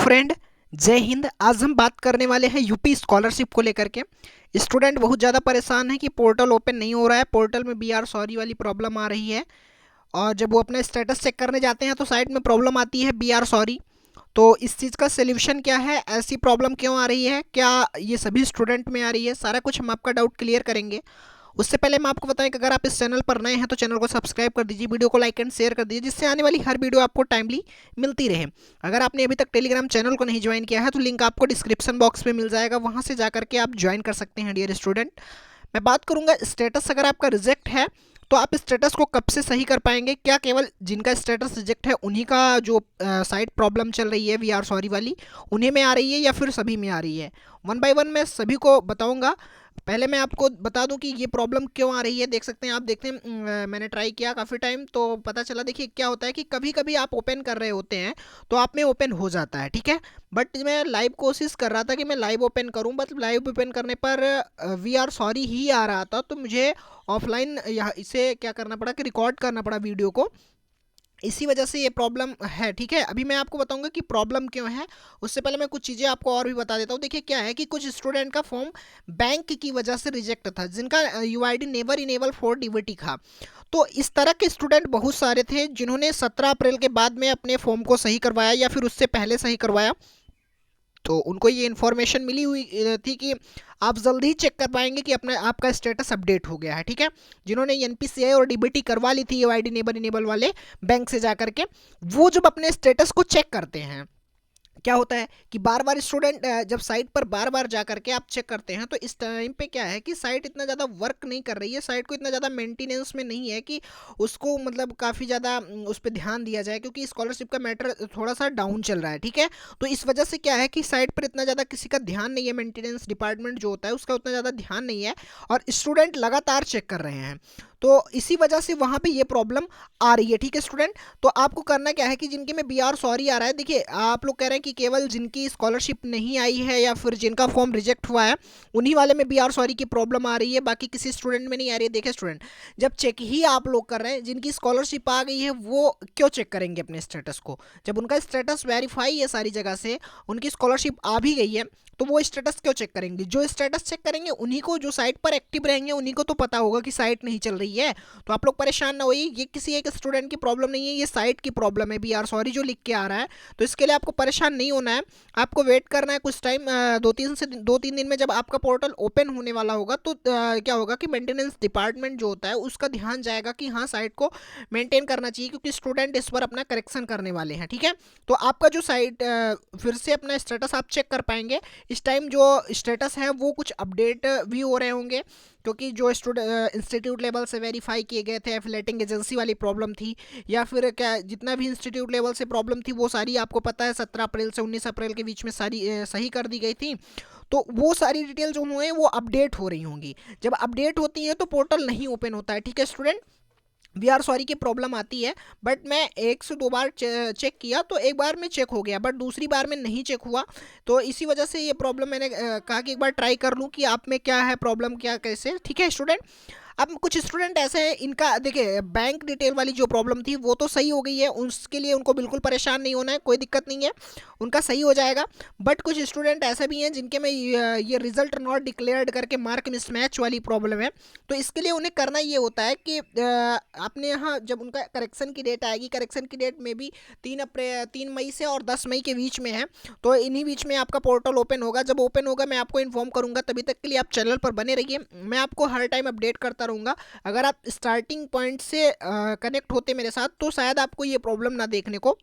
Friend, जय हिंद। आज हम बात करने वाले हैं यूपी स्कॉलरशिप को लेकर के। स्टूडेंट बहुत ज़्यादा परेशान है कि पोर्टल ओपन नहीं हो रहा है, पोर्टल में बी आर सॉरी वाली प्रॉब्लम आ रही है और जब वो अपना स्टेटस चेक करने जाते हैं तो साइट में प्रॉब्लम आती है बी आर सॉरी। तो इस चीज़ का सोल्यूशन क्या है, ऐसी प्रॉब्लम क्यों आ रही है, क्या ये सभी स्टूडेंट में आ रही है, सारा कुछ हम आपका डाउट क्लियर करेंगे। उससे पहले मैं आपको बताएं कि अगर आप इस चैनल पर नए हैं तो चैनल को सब्सक्राइब कर दीजिए, वीडियो को लाइक एंड शेयर कर दीजिए, जिससे आने वाली हर वीडियो आपको टाइमली मिलती रहे। अगर आपने अभी तक टेलीग्राम चैनल को नहीं ज्वाइन किया है तो लिंक आपको डिस्क्रिप्शन बॉक्स में मिल जाएगा, वहाँ से जा करके आप ज्वाइन कर सकते हैं डियर स्टूडेंट। मैं बात करूंगा स्टेटस अगर आपका रिजेक्ट है तो आप स्टेटस को कब से सही कर पाएंगे। क्या केवल जिनका स्टेटस रिजेक्ट है उन्हीं का जो साइट प्रॉब्लम चल रही है वी आर सॉरी वाली, उन्हीं में आ रही है या फिर सभी में आ रही है? वन बाय वन मैं सभी को बताऊंगा। पहले मैं आपको बता दूं कि ये प्रॉब्लम क्यों आ रही है। देख सकते हैं आप, देखते हैं मैंने ट्राई किया काफ़ी टाइम तो पता चला। देखिए क्या होता है कि कभी कभी आप ओपन कर रहे होते हैं तो आप में ओपन हो जाता है, ठीक है, बट मैं लाइव कोशिश कर रहा था कि मैं लाइव ओपन करूं, बट लाइव ओपन करने पर वी आर सॉरी ही आ रहा था। तो मुझे ऑफलाइन यहाँ इसे क्या करना पड़ा कि रिकॉर्ड करना पड़ा वीडियो को, इसी वजह से ये प्रॉब्लम है, ठीक है। अभी मैं आपको बताऊंगा कि प्रॉब्लम क्यों है। उससे पहले मैं कुछ चीज़ें आपको और भी बता देता हूँ। देखिए क्या है कि कुछ स्टूडेंट का फॉर्म बैंक की वजह से रिजेक्ट था, जिनका UID never enable for DBT था। तो इस तरह के स्टूडेंट बहुत सारे थे जिन्होंने 17 अप्रैल के बाद में अपने फॉर्म को सही करवाया या फिर उससे पहले सही करवाया। तो उनको ये इन्फॉर्मेशन मिली हुई थी कि आप जल्दी ही चेक कर पाएंगे कि अपना आपका स्टेटस अपडेट हो गया है, ठीक है। जिन्होंने एनपीसीआई और डीबीटी करवा ली थी यूआईडी नेबर इनेबल वाले बैंक से जा करके, वो जब अपने स्टेटस को चेक करते हैं, क्या होता है कि बार बार स्टूडेंट जब साइट पर बार बार जा करके आप चेक करते हैं तो इस टाइम पे क्या है कि साइट इतना ज़्यादा वर्क नहीं कर रही है, साइट को इतना ज़्यादा मेंटेनेंस में नहीं है कि उसको मतलब काफ़ी ज़्यादा उस पर ध्यान दिया जाए, क्योंकि स्कॉलरशिप का मैटर थोड़ा सा डाउन चल रहा है, ठीक है। तो इस वजह से क्या है कि साइट पर इतना ज़्यादा किसी का ध्यान नहीं है, मेंटेनेंस डिपार्टमेंट जो होता है उसका उतना ज़्यादा ध्यान नहीं है और स्टूडेंट लगातार चेक कर रहे हैं। तो इसी वजह से वहाँ पे ये प्रॉब्लम आ रही है, ठीक है स्टूडेंट। तो आपको करना क्या है कि जिनके में बी आर सॉरी आ रहा है, देखिए आप लोग कह रहे हैं कि केवल जिनकी स्कॉलरशिप नहीं आई है या फिर जिनका फॉर्म रिजेक्ट हुआ है उन्हीं वाले में बी आर सॉरी की प्रॉब्लम आ रही है, बाकी किसी स्टूडेंट में नहीं आ रही है। देखिए स्टूडेंट, जब चेक ही आप लोग कर रहे हैं, जिनकी स्कॉलरशिप आ गई है वो क्यों चेक करेंगे अपने स्टेटस को? जब उनका स्टेटस वेरीफाई है सारी जगह से, उनकी स्कॉलरशिप आ भी गई है, तो वो स्टेटस क्यों चेक करेंगे? जो स्टेटस चेक करेंगे उन्हीं को, जो साइट पर एक्टिव रहेंगे उन्हीं को तो पता होगा कि साइट नहीं चल रही है। तो आप लोग परेशान ना होइए, ये किसी एक स्टूडेंट की प्रॉब्लम नहीं है, ये साइट की प्रॉब्लम है, बी आर सॉरी जो लिख के आ रहा है। तो इसके लिए आपको परेशान नहीं होना है, आपको वेट करना है कुछ टाइम, 2-3 दिन में जब आपका पोर्टल ओपन होने वाला होगा तो क्या होगा कि मेंटेनेंस डिपार्टमेंट जो होता है उसका ध्यान जाएगा कि हाँ साइट को मेंटेन करना चाहिए, क्योंकि स्टूडेंट इस पर अपना करेक्शन करने वाले हैं, ठीक है। तो आपका जो साइट फिर से अपना स्टेटस आप चेक कर पाएंगे। इस टाइम जो स्टेटस है वो कुछ अपडेट भी हो रहे होंगे, क्योंकि जो इंस्टीट्यूट लेवल से वेरीफाई किए गए थे, एफिलेटिंग एजेंसी वाली प्रॉब्लम थी या फिर क्या जितना भी इंस्टीट्यूट लेवल से प्रॉब्लम थी वो सारी आपको पता है 17 अप्रैल से 19 अप्रैल के बीच में सारी सही कर दी गई थी। तो वो सारी डिटेल जो हुए वो अपडेट हो रही होंगी। जब अपडेट होती है तो पोर्टल नहीं ओपन होता है, ठीक है स्टूडेंट। वी आर सॉरी की प्रॉब्लम आती है, बट मैं 1 से 2 बार चेक किया तो एक बार में चेक हो गया, बट दूसरी बार में नहीं चेक हुआ। तो इसी वजह से ये प्रॉब्लम मैंने कहा कि एक बार ट्राई कर लूँ कि आप में क्या है प्रॉब्लम, क्या कैसे, ठीक है स्टूडेंट। अब कुछ स्टूडेंट ऐसे हैं, इनका देखिए बैंक डिटेल वाली जो प्रॉब्लम थी वो तो सही हो गई है, उसके लिए उनको बिल्कुल परेशान नहीं होना है, कोई दिक्कत नहीं है, उनका सही हो जाएगा। बट कुछ स्टूडेंट ऐसे भी हैं जिनके में ये रिजल्ट नॉट डिक्लेयर्ड करके मार्क मिसमैच वाली प्रॉब्लम है। तो इसके लिए उन्हें करना ये होता है कि अपने यहाँ जब उनका करेक्शन की डेट आएगी, करेक्शन की डेट में भी 3 मई से और 10 मई के बीच में है, तो इन्हीं बीच में आपका पोर्टल ओपन होगा। जब ओपन होगा मैं आपको इन्फॉर्म करूँगा, तभी तक के लिए आप चैनल पर बने रहिए, मैं आपको हर टाइम अपडेट करता रहूँगा। अगर आप स्टार्टिंग पॉइंट से कनेक्ट होते मेरे साथ तो शायद आपको ये प्रॉब्लम ना देखने को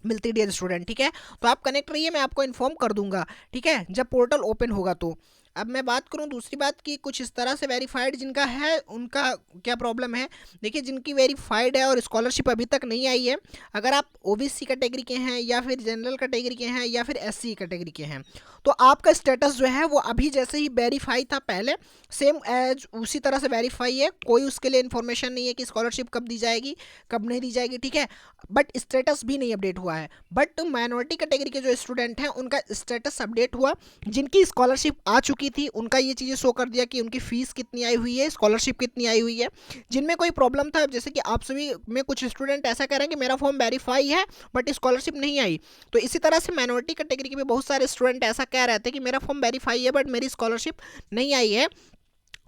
मिलती डियर स्टूडेंट, ठीक है। तो आप कनेक्ट रहिए, मैं आपको इन्फॉर्म कर दूंगा, ठीक है, जब पोर्टल ओपन होगा तो। अब मैं बात करूं दूसरी बात की, कुछ इस तरह से वेरीफाइड जिनका है उनका क्या प्रॉब्लम है। देखिए जिनकी वेरीफाइड है और स्कॉलरशिप अभी तक नहीं आई है, अगर आप ओबीसी कैटेगरी के हैं या फिर जनरल कैटेगरी के हैं या फिर एससी कैटेगरी के हैं, तो आपका स्टेटस जो है वो अभी जैसे ही वेरीफाई था पहले, सेम एज उसी तरह से वेरीफाई है। कोई उसके लिए इन्फॉर्मेशन नहीं है कि स्कॉलरशिप कब दी जाएगी कब नहीं दी जाएगी, ठीक है, बट स्टेटस भी नहीं अपडेट हुआ है। बट माइनॉरिटी कैटेगरी के जो स्टूडेंट हैं उनका स्टेटस अपडेट हुआ, जिनकी स्कॉलरशिप आ चुकी की थी उनका ये चीज़ें शो कर दिया कि उनकी फ़ीस कितनी आई हुई है, स्कॉलरशिप कितनी आई हुई है। जिनमें कोई प्रॉब्लम था, जैसे कि आप सभी में कुछ स्टूडेंट ऐसा कह रहे हैं कि मेरा फॉर्म वेरीफाई है बट स्कॉलरशिप नहीं आई, तो इसी तरह से माइनॉरिटी कैटेगरी के भी बहुत सारे स्टूडेंट ऐसा कह रहे थे कि मेरा फॉर्म वेरीफाई है बट मेरी स्कॉलरशिप नहीं आई है।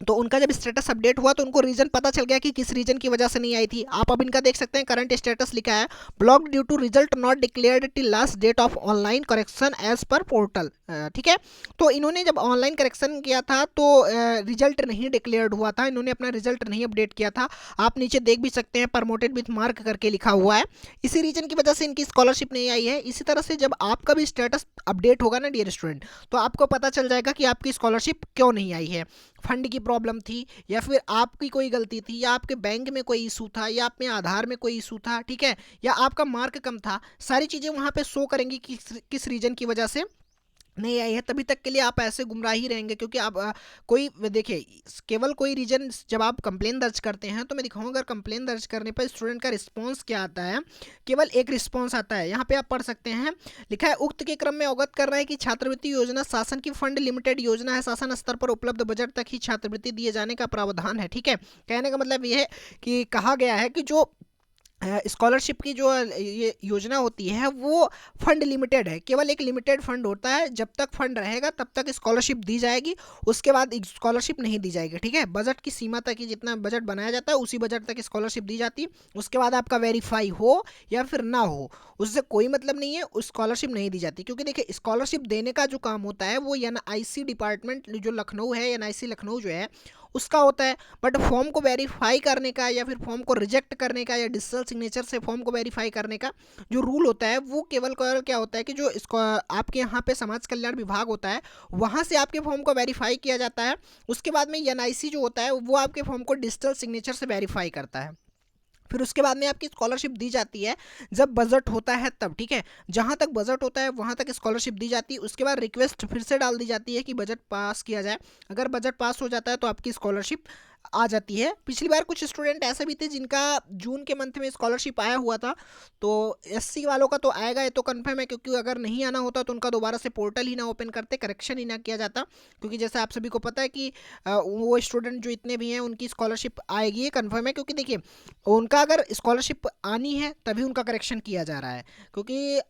तो उनका जब स्टेटस अपडेट हुआ तो उनको रीजन पता चल गया कि किस रीजन की वजह से नहीं आई थी। आप अब इनका देख सकते हैं, करंट स्टेटस लिखा है blocked due to result not declared till last date of online correction as per portal. ठीक है, तो इन्होंने जब ऑनलाइन करेक्शन किया था तो रिजल्ट नहीं डिक्लेयर्ड हुआ था, इन्होंने अपना रिजल्ट नहीं अपडेट किया था। आप नीचे देख भी सकते हैं प्रमोटेड विथ मार्क करके लिखा हुआ है, इसी रीजन की वजह से इनकी स्कॉलरशिप नहीं आई है। इसी तरह से जब आपका भी स्टेटस अपडेट होगा ना डियर स्टूडेंट, तो आपको पता चल जाएगा कि आपकी स्कॉलरशिप क्यों नहीं आई है। फंड की प्रॉब्लम थी, या फिर आपकी कोई गलती थी, या आपके बैंक में कोई इशू था, या आपके आधार में कोई इशू था, ठीक है, या आपका मार्क कम था। सारी चीज़ें वहाँ पे शो करेंगी कि किस रीजन की वजह से नहीं आई है। तभी तक के लिए आप ऐसे गुमराह ही रहेंगे, क्योंकि आप कोई देखिए, केवल कोई रीजन जब आप कंप्लेन दर्ज करते हैं तो मैं दिखाऊंगा अगर कंप्लेन दर्ज करने पर स्टूडेंट का रिस्पांस क्या आता है। केवल एक रिस्पांस आता है, यहाँ पे आप पढ़ सकते हैं, लिखा है उक्त के क्रम में अवगत कर रहा है कि छात्रवृत्ति योजना शासन की फंड लिमिटेड योजना है, शासन स्तर पर उपलब्ध बजट तक ही छात्रवृत्ति दिए जाने का प्रावधान है। ठीक है, कहने का मतलब यह है कि कहा गया है कि जो स्कॉलरशिप की जो ये योजना होती है वो फंड लिमिटेड है, केवल एक लिमिटेड फंड होता है, जब तक फंड रहेगा तब तक स्कॉलरशिप दी जाएगी, उसके बाद स्कॉलरशिप नहीं दी जाएगी। ठीक है, बजट की सीमा तक ही, जितना बजट बनाया जाता है उसी बजट तक स्कॉलरशिप दी जाती है, उसके बाद आपका वेरीफाई हो या फिर ना हो उससे कोई मतलब नहीं है, उस स्कॉलरशिप नहीं दी जाती। क्योंकि देखिए स्कॉलरशिप देने का जो काम होता है वो एनआईसी डिपार्टमेंट जो लखनऊ है, एनआईसी लखनऊ जो है उसका होता है, बट फॉर्म को वेरीफाई करने का या फिर फॉर्म को रिजेक्ट करने का या डिजिटल सिग्नेचर से फॉर्म को वेरीफाई करने का जो रूल होता है वो केवल क्या होता है कि जो इसको आपके यहाँ पे समाज कल्याण विभाग होता है वहाँ से आपके फॉर्म को वेरीफाई किया जाता है। उसके बाद में एनआईसी जो होता है वो आपके फॉर्म को डिजिटल सिग्नेचर से वेरीफाई करता है, फिर उसके बाद में आपकी स्कॉलरशिप दी जाती है जब बजट होता है तब। ठीक है, जहाँ तक बजट होता है वहाँ तक स्कॉलरशिप दी जाती है, उसके बाद रिक्वेस्ट फिर से डाल दी जाती है कि बजट पास किया जाए। अगर बजट पास हो जाता है तो आपकी स्कॉलरशिप आ जाती है। पिछली बार कुछ स्टूडेंट ऐसे भी थे जिनका जून के मंथ में स्कॉलरशिप आया हुआ था, तो एससी वालों का तो आएगा ये तो कंफर्म है, क्योंकि अगर नहीं आना होता तो उनका दोबारा से पोर्टल ही ना ओपन करते, करेक्शन ही ना किया जाता, क्योंकि जैसे आप सभी को पता है कि वो स्टूडेंट जो इतने भी हैं उनकी स्कॉलरशिप आएगी, ये कन्फर्म है। क्योंकि देखिए उनका अगर स्कॉलरशिप आनी है तभी उनका करेक्शन किया जा रहा है, क्योंकि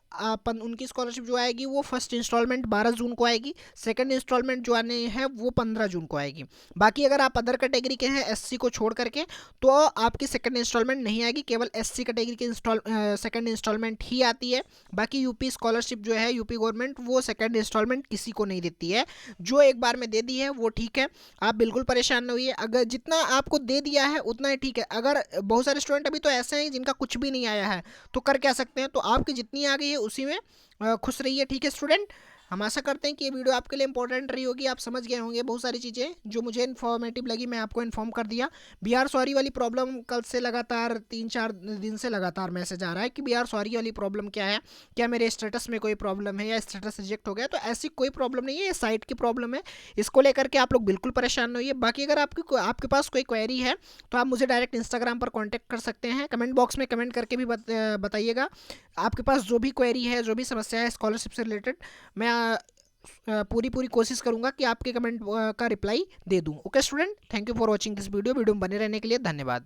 उनकी स्कॉलरशिप जो आएगी वो फर्स्ट इंस्टॉलमेंट 12 जून को आएगी, सेकंड इंस्टॉलमेंट जो आने हैं वो 15 जून को आएगी। बाकी अगर आप अदर कैटेगरी के हैं एससी को छोड़ करके तो आपकी सेकंड इंस्टॉलमेंट नहीं आएगी, केवल एससी कैटेगरी की सेकंड इंस्टॉलमेंट ही आती है। बाकी यूपी स्कॉलरशिप जो है यूपी गवर्नमेंट वो सेकंड इंस्टॉलमेंट किसी को नहीं देती है, जो एक बार में दे दी है वो ठीक है, आप बिल्कुल परेशान न होइए। अगर जितना आपको दे दिया है उतना ही ठीक है। अगर बहुत सारे स्टूडेंट अभी तो ऐसे हैं जिनका कुछ भी नहीं आया है तो कर क्या सकते हैं, तो आपकी जितनी आ गई है उसी में खुश रहिए। ठीक है स्टूडेंट, हम आशा करते हैं कि ये वीडियो आपके लिए इंपॉर्टेंट रही होगी, आप समझ गए होंगे बहुत सारी चीज़ें जो मुझे इन्फॉर्मेटिव लगी, मैं आपको इन्फॉर्म कर दिया। बी आर सॉरी वाली प्रॉब्लम कल से लगातार 3-4 दिन से लगातार मैसेज आ रहा है कि बी आर सॉरी वाली प्रॉब्लम क्या है, क्या मेरे स्टेटस में कोई प्रॉब्लम है या स्टेटस रिजेक्ट हो गया, तो ऐसी कोई प्रॉब्लम नहीं है, ये साइट की प्रॉब्लम है, इसको लेकर के आप लोग बिल्कुल परेशान नहीं होइए। बाकी अगर आपके पास कोई क्वेरी है तो आप मुझे डायरेक्ट इंस्टाग्राम पर कॉन्टैक्ट कर सकते हैं, कमेंट बॉक्स में कमेंट करके भी बताइएगा आपके पास जो भी क्वेरी है, जो भी समस्या है स्कॉलरशिप से रिलेटेड, मैं पूरी कोशिश करूंगा कि आपके कमेंट का रिप्लाई दे दूं। Okay student, thank you for watching this video में बने रहने के लिए धन्यवाद।